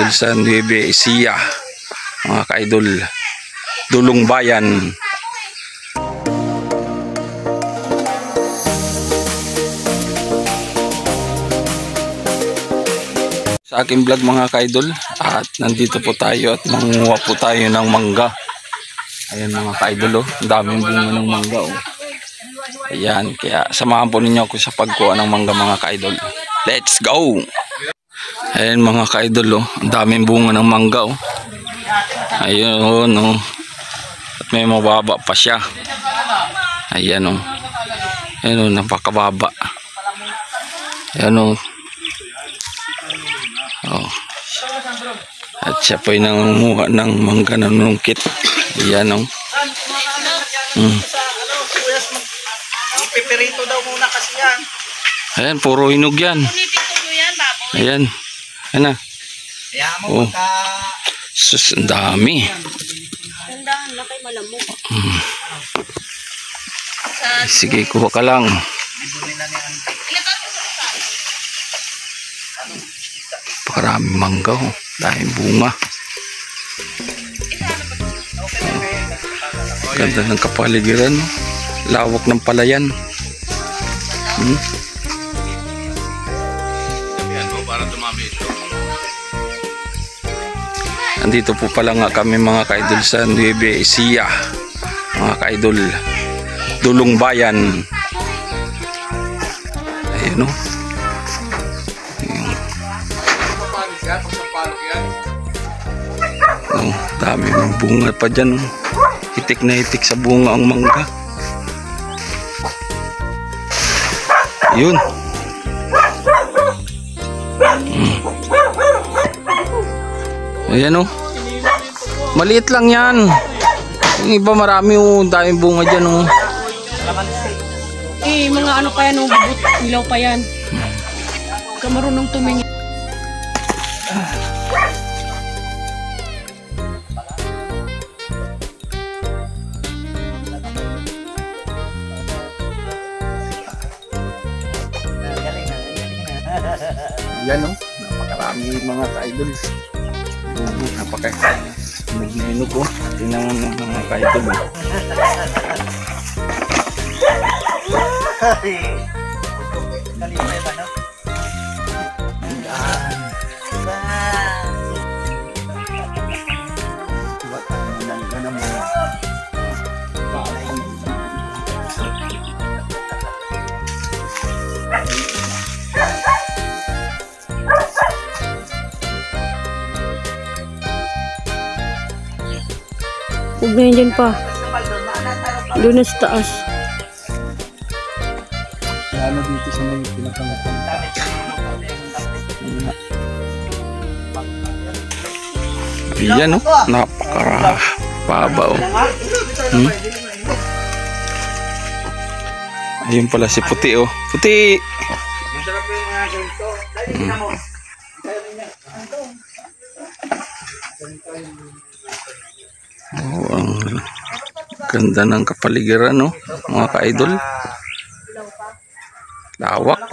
ka-idol sa Nueva Ecija, mga ka-idol, Dulong Bayan. Sa aking vlog mga ka-idol, at nandito po tayo at manguha po tayo ng mangga. Ayan mga ka-idol, oh, ang daming bunga ng mangga, oh. Ayan, kaya samahan po ninyo ako sa pagkuha ng mangga mga ka-idol. Let's go! Ayan mga ka-idol, oh, ang daming bunga ng mangga, oh. Ayun, oh. At may mababa pa siya. Ayan, oh. Ayan, oh, napakababa. Ayan, oh. Oh. At siya po ay nangunguha ng mangga na nungkit. Ayan, oh. Piperito daw muna kasi yan. Ayan, puro hinog yan. Ayan. Ayan na. Kaya mo magka... Sus, ang dami. Tandahan na kay malamok. Sige, kuha ka lang. Pakaraming mangga, oh. Dahil bunga. Ganda ng kapaligiran, oh. Lawak ng palayan. Andito po pala nga kami mga ka-idol sa Nueva Ecija, mga ka-idol, Dulong Bayan. Ayun, oh. Oh, dami ng bunga pa dyan, oh. Hitik na hitik sa bunga ang mangga. Yun. Ayan, oh. Maliit lang yan. Yung iba marami, oh. Daming bunga dyan, oh. Eh, mga ano pa yan, oh, bubut, ilaw pa yan. Kamarunong tumingin. Yan, oh. Napakarami mga ka-idol. Nagiginog, oh. Tingnan mo mga ka-idol, oh. Huwag na yun dyan pa. Doon na sa taas. Lalo dito sa mga pinapangatan. Yan, oh. Napakababa, oh. Ayun pala si Puti, oh. Puti! Oh, ang ganda ng kapaligiran, no, mga ka-idol. Lawak.